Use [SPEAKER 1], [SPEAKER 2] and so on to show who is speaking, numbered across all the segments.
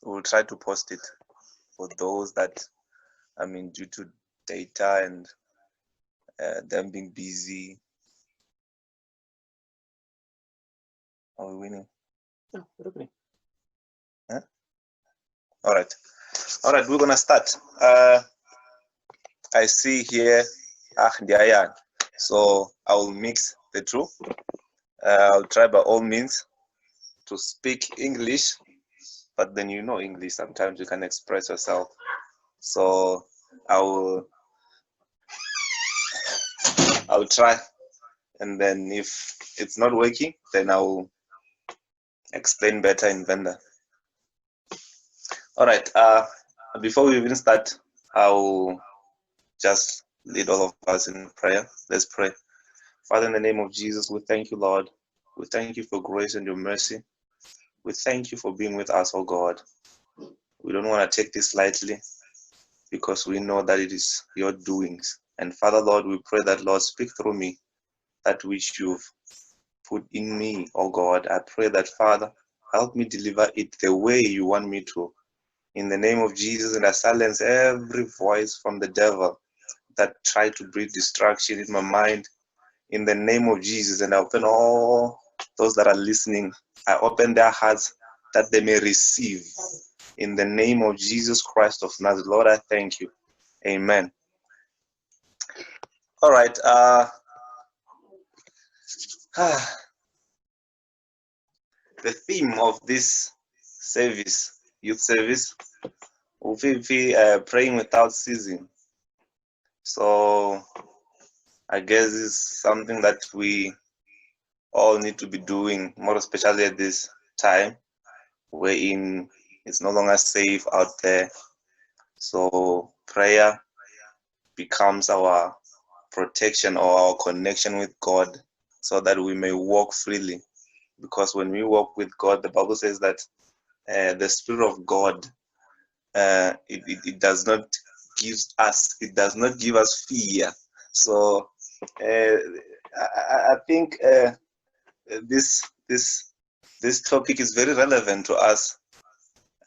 [SPEAKER 1] We'll try to post it for those that, I mean, due to data and them being busy. Are we winning? Yeah, we're opening. Huh? All right, we're gonna start. I see here, Ndiayan. So I will mix the two. I'll try by all means to speak English, but then you know English, sometimes you can express yourself. So I'll try, and then if it's not working, then I'll explain better in Venda. All right, before we even start, I'll just lead all of us in prayer. Let's pray. Father, in the name of Jesus, we thank you, Lord. We thank you for grace and your mercy. We thank you for being with us, oh God. We don't want to take this lightly because we know that it is your doings. And Father, Lord, we pray that, Lord, speak through me, that which you've put in me, oh God. I pray that, Father, help me deliver it the way you want me to. In the name of Jesus, and I silence every voice from the devil that tried to breed distraction in my mind. In the name of Jesus, and I open all those that are listening, I open their hearts that they may receive. In the name of Jesus Christ of Nazareth, Lord, I thank you. Amen. All right. The theme of this service, youth service, will be praying without ceasing. So I guess it's something that we all need to be doing, more especially at this time, wherein it's no longer safe out there. So prayer becomes our protection or our connection with God, so that we may walk freely. Because when we walk with God, the Bible says that the Spirit of God, it does not does not give us fear. So I think this topic is very relevant to us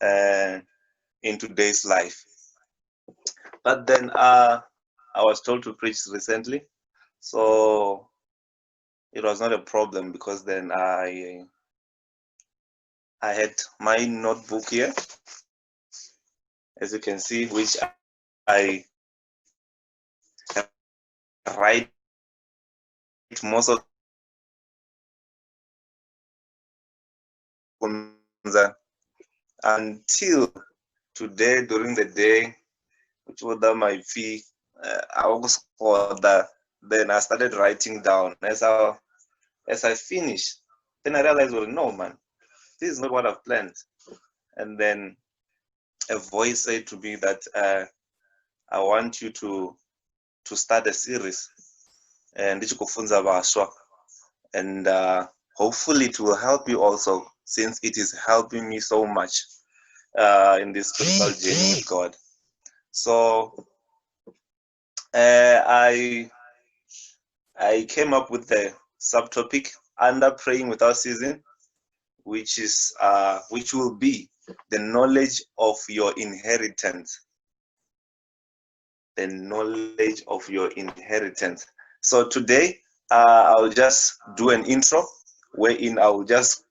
[SPEAKER 1] in today's life. But then I was told to preach recently, so it was not a problem, because then I had my notebook here, as you can see, which I write most of until today during the day, which was my fee. I was then I started writing down. As I finished, then I realized, well, no, man, this is not what I've planned. And then a voice said to me that I want you to start a series, and hopefully it will help you also, since it is helping me so much in this spiritual journey with God. So I came up with the subtopic under praying without ceasing, which will be the knowledge of your inheritance. The knowledge of your inheritance. So today I'll just do an intro, wherein I'll just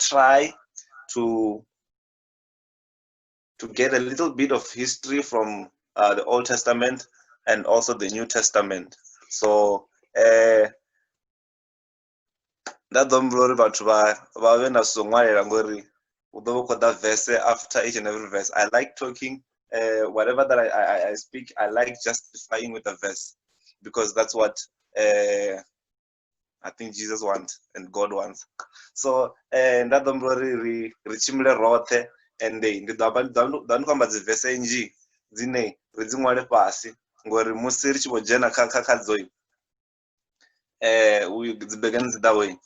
[SPEAKER 1] try to get a little bit of history from the Old Testament and also the New Testament. So that don't worry about that verse after each and every verse. I like talking. Whatever that I speak, I like justifying with a verse, because that's what I think Jesus wants and God wants. So that don't worry, richimle rothe, and ndi kwamba dzi verse nji dzine ri dzi ṅwale fhasi, ngori musi ri tshi vho dzhena kha dzo dzi begani dzi ḓaho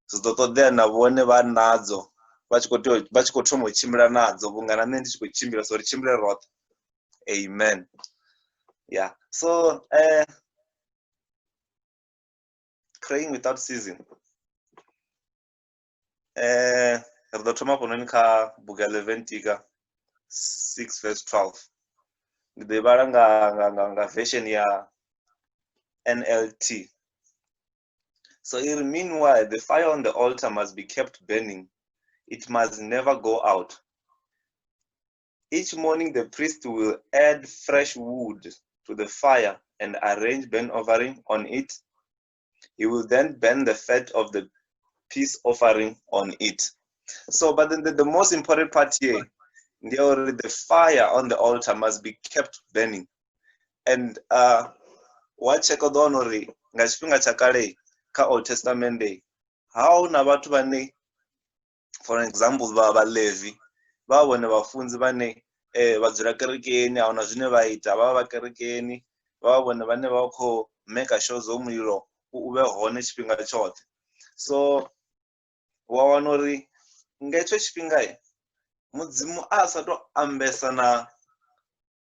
[SPEAKER 1] zwi ḓo ṱoḓea na vhone vha nadzo, vha tshi khou thoma u tshimbila nadzo, vhunga na nṋe ndi tshi khou tshimbila, so ri tshimbile roṱhe. Amen. Yeah. So praying without ceasing. ri ḓo thoma hafhanoni kha bugu ya Levitika 6 verse 12. Ndi ḓo i vhala nga version ya NLT. So meanwhile, the fire on the altar must be kept burning. It must never go out. Each morning, the priest will add fresh wood to the fire and arrange burnt offering on it. He will then burn the fat of the peace offering on it. So, but then the most important part here, the fire on the altar must be kept burning. And wacheka ḓo wana uri nga tshifhinga tsha kale kha Old Testament day, how na vhathu vhane, for example, vhaḽevi vha vhone vhafunzi vhane vha dzula kerekeni, ahuna zwine vha ita, vha vha kerekeni, vha vhone vhane vha khou make sure zwo mulilo u vhe hone tshifhinga tshoṱhe. So wa wana uri nga hetsho tshifhinga mudzimu a sa tou ambesa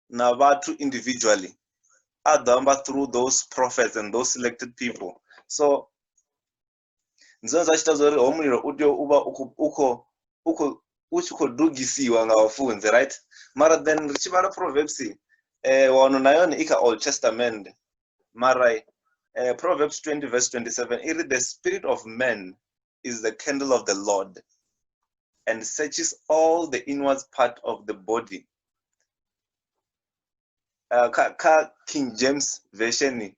[SPEAKER 1] na vhathu individually, a ḓo amba through those prophets and those selected people. So ndi zwone zwa tshi ita zwa uri ho mulilo u tea u vha u tshi khou dugisiwa nga vhafunzi, right? Mara then ri tshi vhala Proverbs wa wana na yone i kha Old Testament, mara Proverbs 20 verse 27 it is, the spirit of man is the candle of the Lord and searches all the inward part of the body. King James version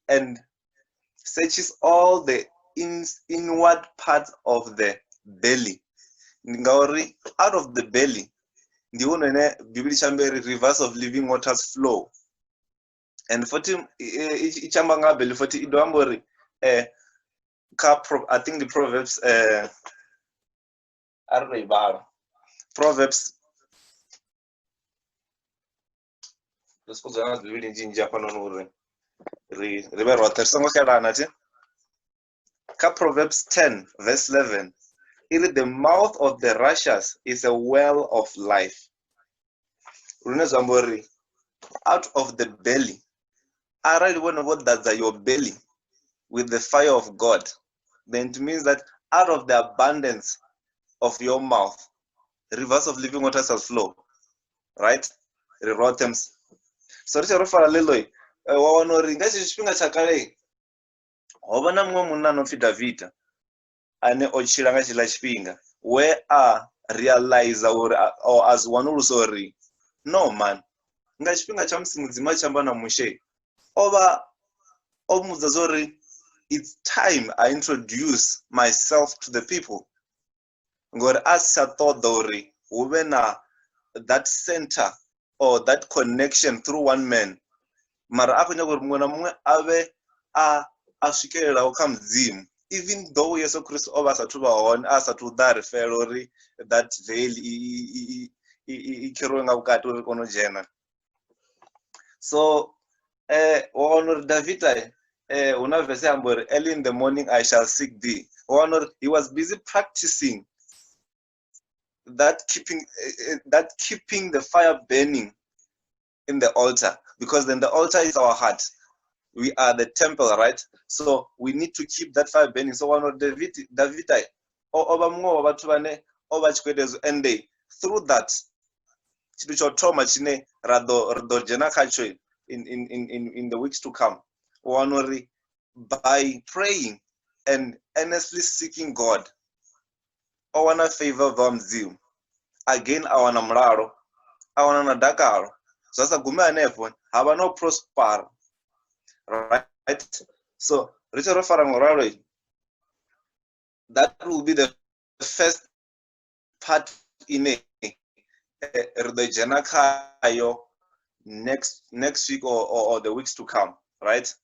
[SPEAKER 1] and searches all the inward part of the belly. Ngauri out of the belly ndi hone Biblia chamberi rivers of living waters flow. And 40 ichamba nga belly 40 ido ambori I think the Proverbs Proverbs Proverbs 10 verse 11 the mouth of the righteous is a well of life. Out of the belly, I really want to know that's your belly with the fire of God, then it means that out of the abundance of your mouth rivers of living waters will flow, right? So ri fara leloi wa wana uri nga tshifhinga tsha kale ho vha na muṅwe munna no pfi Davida ane o tshila nga tshila tshifhinga where a realize uri or as wanulusa uri no man nga tshifhinga tsha musi mudzima tshi amba na mushe o mudza zori it's time I introduce myself to the people ngori a sa ṱoḓa uri hu vhe na that center or that connection through one man, mara a khou nyaga uri muṅwe na muṅwe a vhe a swikelelaho kha mudzimu, even though Yesu Kristo o vha a sathu vha hone, a sathu ḓa ri fela uri that veil i kheruwe nga vhukati uri kone u dzhena. So wa wana uri Davida hu na vese amba uri early in the morning I shall seek thee. Wa wana uri he was busy practicing that keeping the fire burning in the altar, because then the altar is our heart. We are the temple, right? So we need to keep that fire burning. So one of David oba mungwe wa vhathu vhane o vha tshi khou ita ezwo, and through that tshithu tsho thoma tshine ra ḓo dzhena khatsho in the weeks to come, one uri by praying and earnestly seeking God o wana favor of mudzimu, again a wana mulalo, a wana na dakalo, zwa sa gume hanefho ha vha no prosper, right? So ri tshi ro fara ngoralo, that will be the first part ine ri ḓo dzhena khayo next week or the weeks to come, right?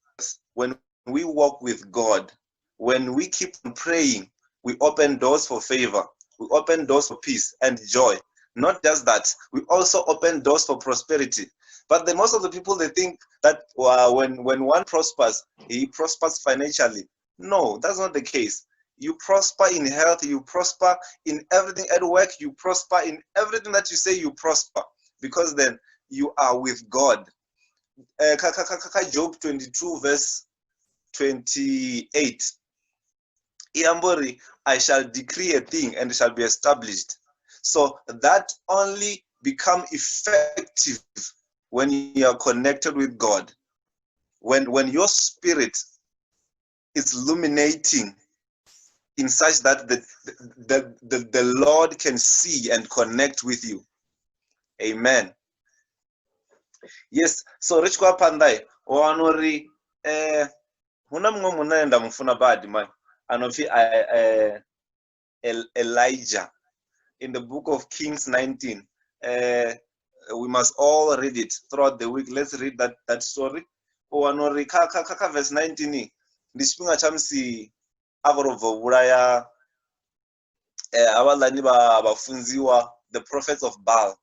[SPEAKER 1] When we walk with God, when we keep on praying, we open doors for favor, we open doors for peace and joy. Not just that, we also open doors for prosperity. But most of the people, they think that when one prospers, he prospers financially. No, that's not the case. You prosper in health, you prosper in everything at work, you prosper in everything that you say, you prosper, because then you are with God. Job 22 verse 28. Iambori, I shall decree a thing and it shall be established. So that only become effective when you are connected with God. When your spirit is illuminating in such that the Lord can see and connect with you. Amen. Yes, so rich kwa pandai wanori huna mumwe munene ndamufuna badi man anofi Elijah in the book of Kings 19. We must all read it throughout the week. Let's read that story. Wanori kaka verse 19 ndishipinga chamsi avarovho vuraya avalani vafunziwa the prophets of Baal.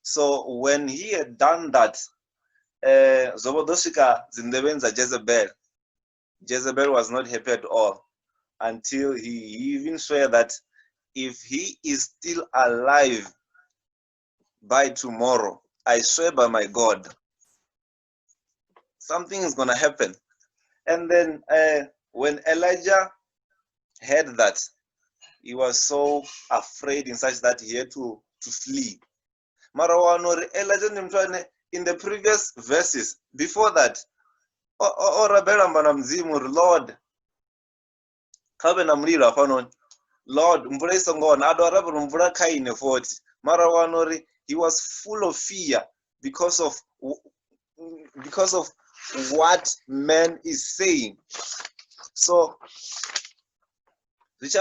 [SPEAKER 1] So when he had done that, Zobodosika Zindebenza Jezebel was not happy at all until he even swear that if he is still alive by tomorrow, I swear by my God, something is going to happen. And then when Elijah heard that, he was so afraid in such that he had to flee. Elijah in the previous verses, before that, Lord, Lord, he was full of fear because of what man is saying. So then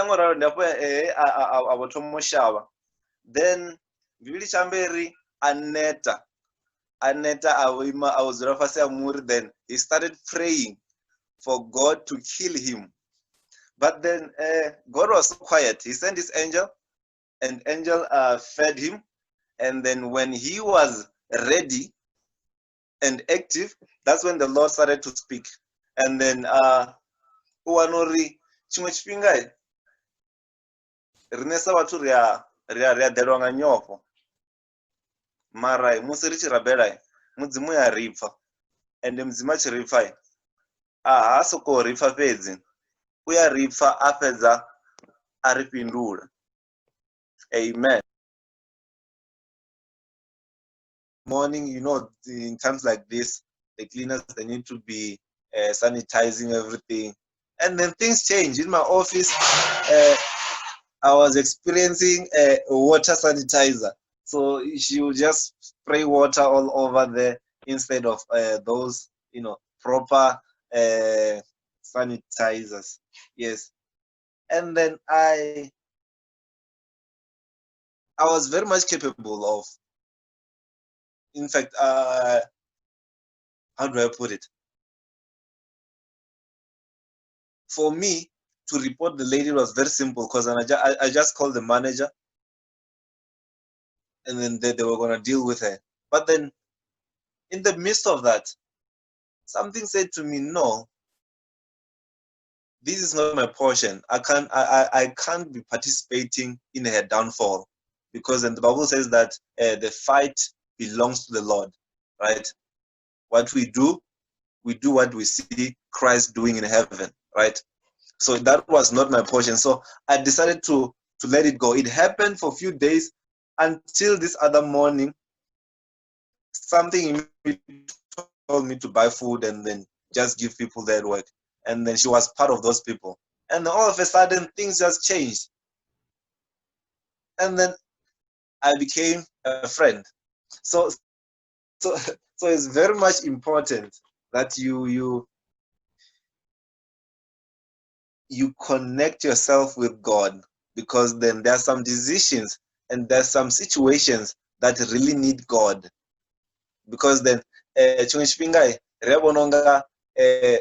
[SPEAKER 1] then he started praying for God to kill him. But then God was so quiet. He sent his angel, and angel fed him. And then when he was ready and active, that's when the Lord started to speak. And then uwanori chimwe chipinga rinesa vatu ria delwanga nyofo mara musi richirabela mudzimu yaripfa ende mudzimu achiripfa haasokorifa pedzi uyaripfa apedza aripindura. Amen. Morning, in times like this, the cleaners, they need to be sanitizing everything, and then things change. In my office, I was experiencing a water sanitizer, so she would just spray water all over there instead of those proper sanitizers. Yes. And then I was very much capable of, in fact, how do I put it? For me to report the lady was very simple, because I just called the manager, and then they were going to deal with her. But then in the midst of that, something said to me, no, this is not my portion. I can't be participating in her downfall, because then the Bible says that the fight belongs to the Lord, right? What we do what we see Christ doing in heaven, right? So that was not my portion. So I decided to let it go. It happened for a few days until this other morning, something told me to buy food and then just give people their work. And then she was part of those people. And then all of a sudden, things just changed. And then I became a friend. So it's very much important that you connect yourself with God, because then there are some decisions and there's some situations that really need God, because then chimwe chipinga rebononga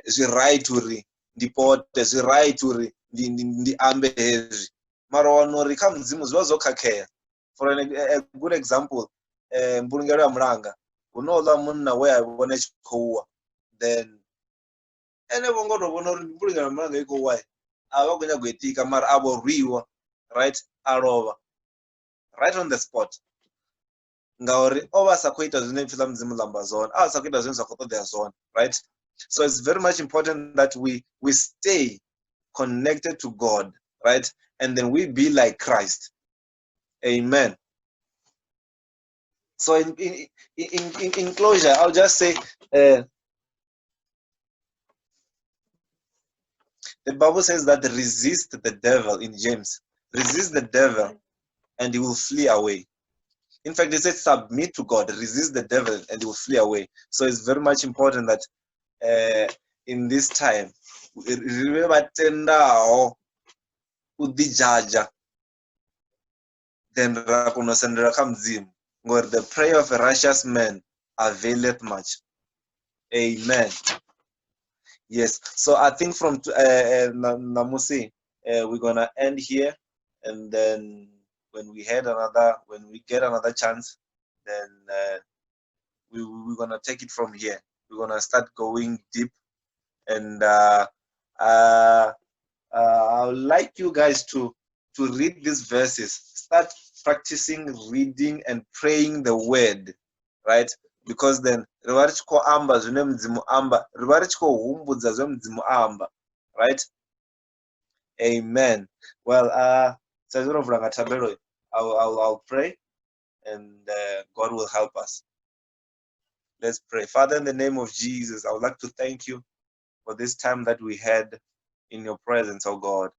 [SPEAKER 1] zvirai uri ndipote zvirai uri ndiambe hezvi mara wanori kamudzimu zvivazokakeya. For a good example, mbulungelo ya mulanga unola munna weyaivona chikouwa, then ene vongotovona uri mbulungelo ya mulanga ikouwai avakunya kuitika mara avorwiwa, right, alova right on the spot, ngauri ovasakuita zvine pfisa mudzimu lamba zvona avasakuita zvinhu zvakotodzera zvona, right? So it's very much important that we stay connected to God, right? And then we be like Christ. Amen. So in closure, I'll just say, the Bible says that resist the devil in James. Resist the devil and he will flee away. In fact, it says submit to God, resist the devil and he will flee away. So it's very much important that in this time, remember tendao udijaja then rakunosendera kamzim. Where the prayer of a righteous man availeth much. Amen. Yes. So I think from Namusi, we're gonna end here, and then when we get another chance, then we're gonna take it from here. We're gonna start going deep, and I would like you guys to read these verses. Start practicing reading and praying the word, right? Because then amba, right? Amen. Well, I'll pray, and God will help us. Let's pray. Father, in the name of Jesus, I would like to thank you for this time that we had in your presence, oh God.